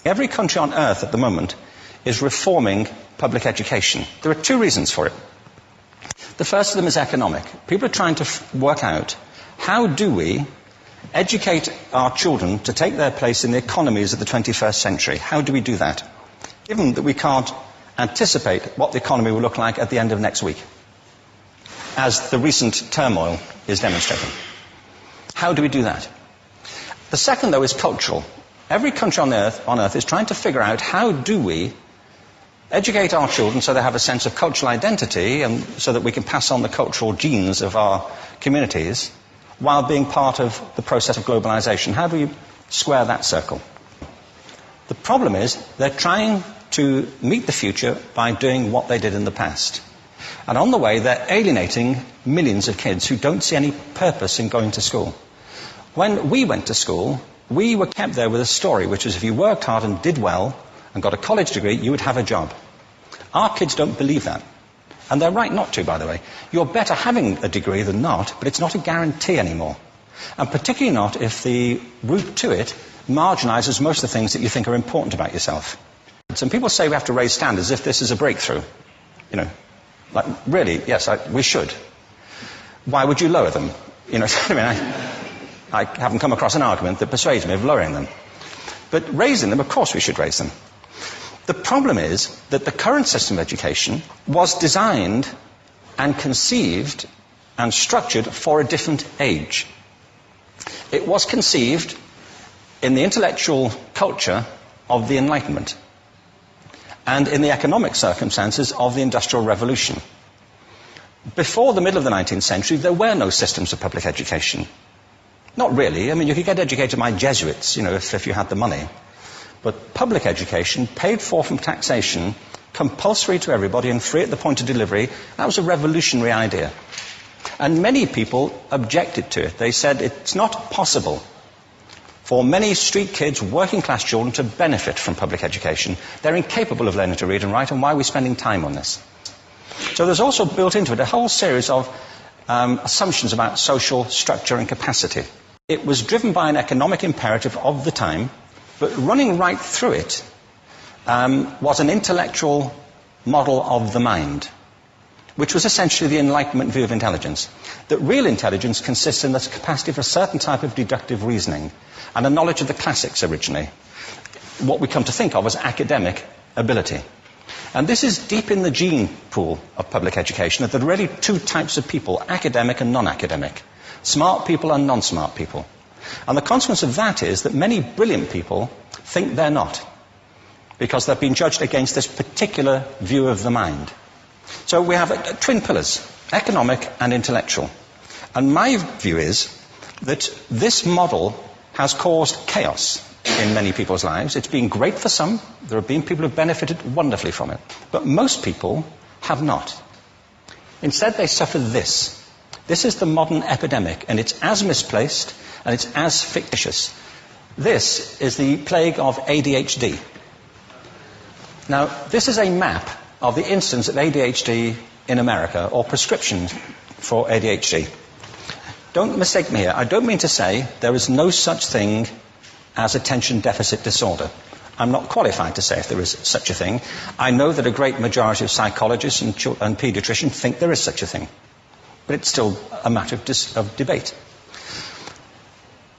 Every country on earth at the moment is reforming public education. There are two reasons for it. The first of them is economic. People are trying to work out, how do we educate our children to take their place in the economies of the 21st century? How do we do that, given that we can't anticipate what the economy will look like at the end of next week, as the recent turmoil is demonstrating? How do we do that? The second, though, is cultural. Every country on earth is trying to figure out, how do we educate our children so they have a sense of cultural identity and so that we can pass on the cultural genes of our communities while being part of the process of globalization. How do we square that circle? The problem is they're trying to meet the future by doing what they did in the past. And on the way, they're alienating millions of kids who don't see any purpose in going to school. When we went to school, we were kept there with a story, which was if you worked hard and did well and got a college degree, you would have a job. Our kids don't believe that. And they're right not to, by the way. You're better having a degree than not, but it's not a guarantee anymore. And particularly not if the route to it marginalizes most of the things that you think are important about yourself. Some people say we have to raise standards as if this is a breakthrough. You know, like, really, yes, we should. Why would you lower them? You know, I mean, I haven't come across an argument that persuades me of lowering them. But raising them, of course we should raise them. The problem is that the current system of education was designed and conceived and structured for a different age. It was conceived in the intellectual culture of the Enlightenment and in the economic circumstances of the Industrial Revolution. Before the middle of the 19th century, there were no systems of public education. Not really. I mean, you could get educated by Jesuits, you know, if you had the money. But public education, paid for from taxation, compulsory to everybody and free at the point of delivery, that was a revolutionary idea. And many people objected to it. They said it's not possible for many street kids, working class children, to benefit from public education. They're incapable of learning to read and write, and why are we spending time on this? So there's also built into it a whole series of assumptions about social structure and capacity. It was driven by an economic imperative of the time, but running right through it was an intellectual model of the mind, which was essentially the Enlightenment view of intelligence. That real intelligence consists in the capacity for a certain type of deductive reasoning and a knowledge of the classics originally, what we come to think of as academic ability. And this is deep in the gene pool of public education, that there are really two types of people, academic and non-academic, smart people and non-smart people. And the consequence of that is that many brilliant people think they're not, because they've been judged against this particular view of the mind. So we have twin pillars, economic and intellectual. And my view is that this model has caused chaos in many people's lives. It's been great for some. There have been people who have benefited wonderfully from it. But most people have not. Instead, they suffer this. This is the modern epidemic, and it's as misplaced and it's as fictitious. This is the plague of ADHD. Now, this is a map of the incidence of ADHD in America, or prescriptions for ADHD. Don't mistake me here. I don't mean to say there is no such thing as attention deficit disorder. I'm not qualified to say if there is such a thing. I know that a great majority of psychologists and paediatricians think there is such a thing. But it's still a matter of debate.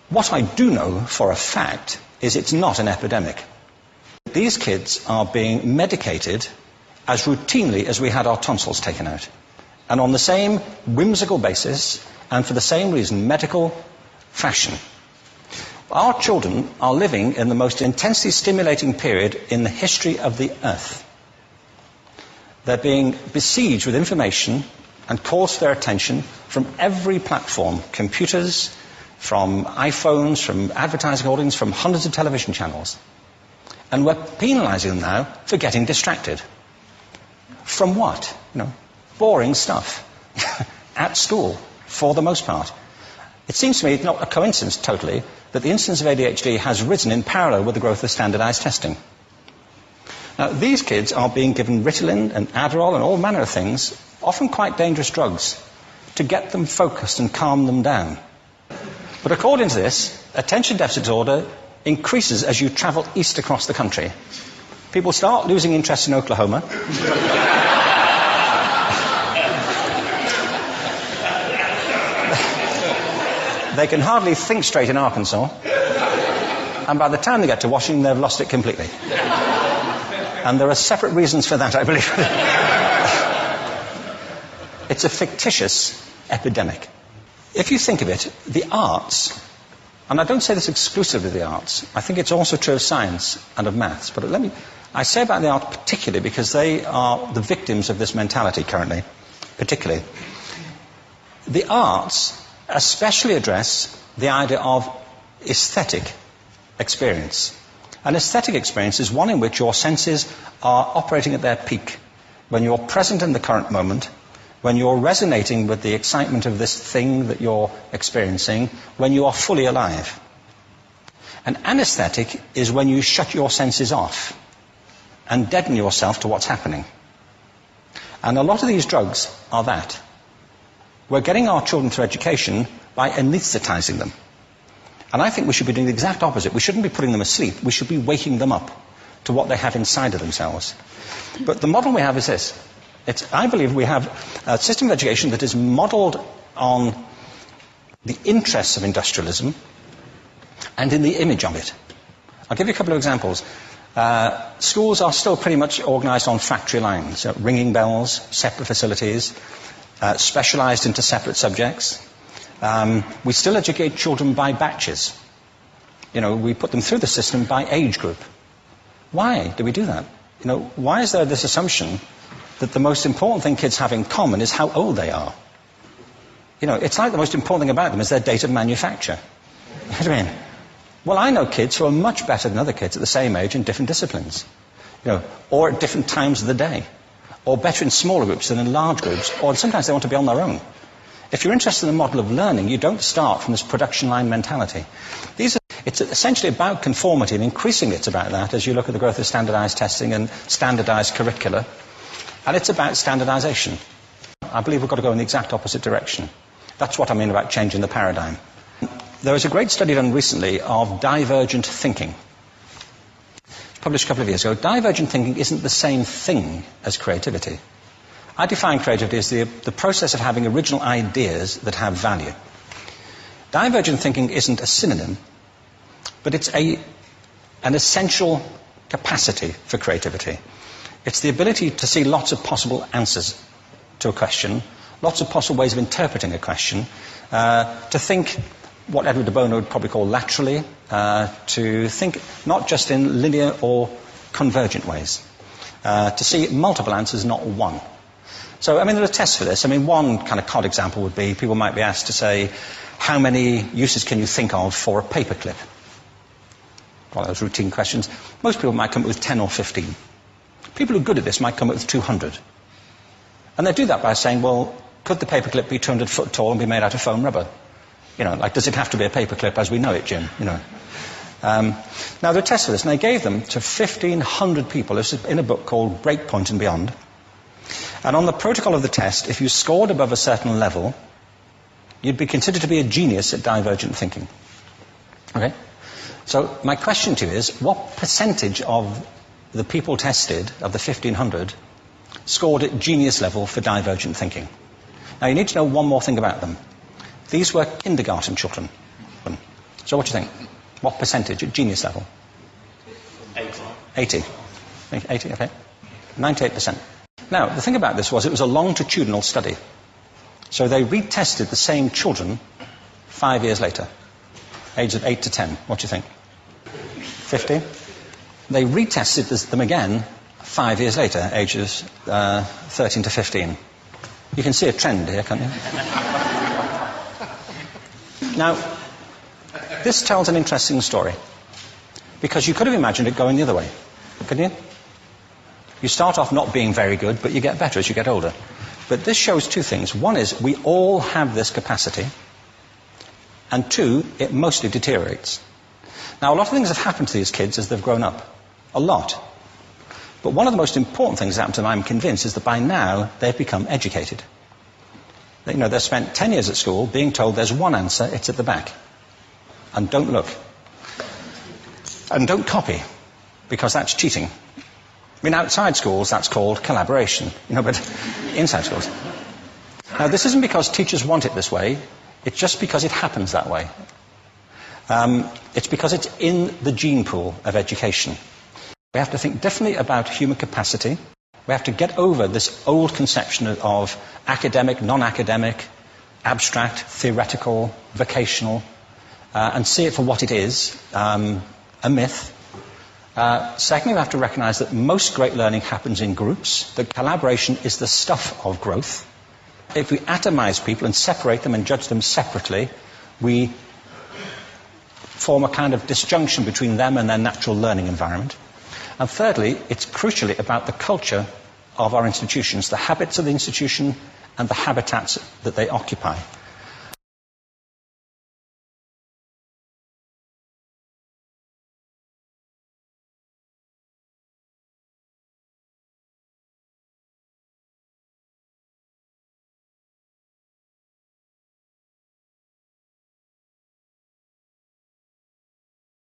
What I do know for a fact is it's not an epidemic. These kids are being medicated as routinely as we had our tonsils taken out. And on the same whimsical basis, and for the same reason, medical fashion. Our children are living in the most intensely stimulating period in the history of the earth. They're being besieged with information and calls for their attention from every platform, computers, from iPhones, from advertising holdings, from hundreds of television channels. And we're penalizing them now for getting distracted. From what? You know, boring stuff. At school, for the most part. It seems to me not a coincidence totally that the incidence of ADHD has risen in parallel with the growth of standardized testing. Now, these kids are being given Ritalin and Adderall and all manner of things, often quite dangerous drugs, to get them focused and calm them down. But according to this, attention deficit disorder increases as you travel east across the country. People start losing interest in Oklahoma. They can hardly think straight in Arkansas. And by the time they get to Washington, they've lost it completely. And there are separate reasons for that, I believe. It's a fictitious epidemic. If you think of it, the arts, and I don't say this exclusively of the arts, I think it's also true of science and of maths, but I say about the arts particularly because they are the victims of this mentality currently, particularly. The arts especially address the idea of aesthetic experience. An aesthetic experience is one in which your senses are operating at their peak, when you're present in the current moment, when you're resonating with the excitement of this thing that you're experiencing, when you are fully alive. An anesthetic is when you shut your senses off and deaden yourself to what's happening. And a lot of these drugs are that. We're getting our children through education by anesthetizing them. And I think we should be doing the exact opposite. We shouldn't be putting them asleep. We should be waking them up to what they have inside of themselves. But the model we have is this. I believe we have a system of education that is modeled on the interests of industrialism and in the image of it. I'll give you a couple of examples. Schools are still pretty much organized on factory lines, ringing bells, separate facilities, specialized into separate subjects. We still educate children by batches. We put them through the system by age group. Why do we do that? Why is there this assumption that the most important thing kids have in common is how old they are? It's like the most important thing about them is their date of manufacture. You know what I mean? Well, I know kids who are much better than other kids at the same age in different disciplines, or at different times of the day, or better in smaller groups than in large groups, or sometimes they want to be on their own. If you're interested in the model of learning, you don't start from this production line mentality. It's essentially about conformity, and increasingly it's about that as you look at the growth of standardized testing and standardized curricula. And it's about standardization. I believe we've got to go in the exact opposite direction. That's what I mean about changing the paradigm. There was a great study done recently of divergent thinking. Published a couple of years ago. Divergent thinking isn't the same thing as creativity. I define creativity as the process of having original ideas that have value. Divergent thinking isn't a synonym, but it's an essential capacity for creativity. It's the ability to see lots of possible answers to a question, lots of possible ways of interpreting a question, to think what Edward de Bono would probably call laterally, to think not just in linear or convergent ways, to see multiple answers, not one. So, there are tests for this. One kind of cod example would be, people might be asked to say, how many uses can you think of for a paperclip? One of those routine questions. Most people might come up with 10 or 15. People who are good at this might come up with 200. And they do that by saying, well, could the paperclip be 200 foot tall and be made out of foam rubber? Does it have to be a paperclip as we know it, Jim? Now, there are tests for this, and they gave them to 1,500 people. This is in a book called Breakpoint and Beyond. And on the protocol of the test, if you scored above a certain level, you'd be considered to be a genius at divergent thinking. Okay? So my question to you is, what percentage of the people tested, of the 1,500, scored at genius level for divergent thinking? Now, you need to know one more thing about them. These were kindergarten children. So what do you think? What percentage at genius level? 80. 80, okay. 98%. Now, the thing about this was it was a longitudinal study. So they retested the same children 5 years later, ages of 8 to 10. What do you think? 50? They retested them again 5 years later, ages 13 to 15. You can see a trend here, can't you? Now, this tells an interesting story, because you could have imagined it going the other way, couldn't you? You start off not being very good, but you get better as you get older. But this shows two things. One is we all have this capacity, and two, it mostly deteriorates. Now, a lot of things have happened to these kids as they've grown up. A lot. But one of the most important things that happened to them, I'm convinced, is that by now they've become educated. They've spent 10 years at school being told there's one answer, it's at the back. And don't look. And don't copy, because that's cheating. I mean, outside schools, that's called collaboration, but inside schools. Now, this isn't because teachers want it this way, it's just because it happens that way. It's because it's in the gene pool of education. We have to think differently about human capacity. We have to get over this old conception of academic, non-academic, abstract, theoretical, vocational, and see it for what it is, a myth. Secondly, we have to recognize that most great learning happens in groups, that collaboration is the stuff of growth. If we atomize people and separate them and judge them separately, we form a kind of disjunction between them and their natural learning environment. And thirdly, it's crucially about the culture of our institutions, the habits of the institution and the habitats that they occupy.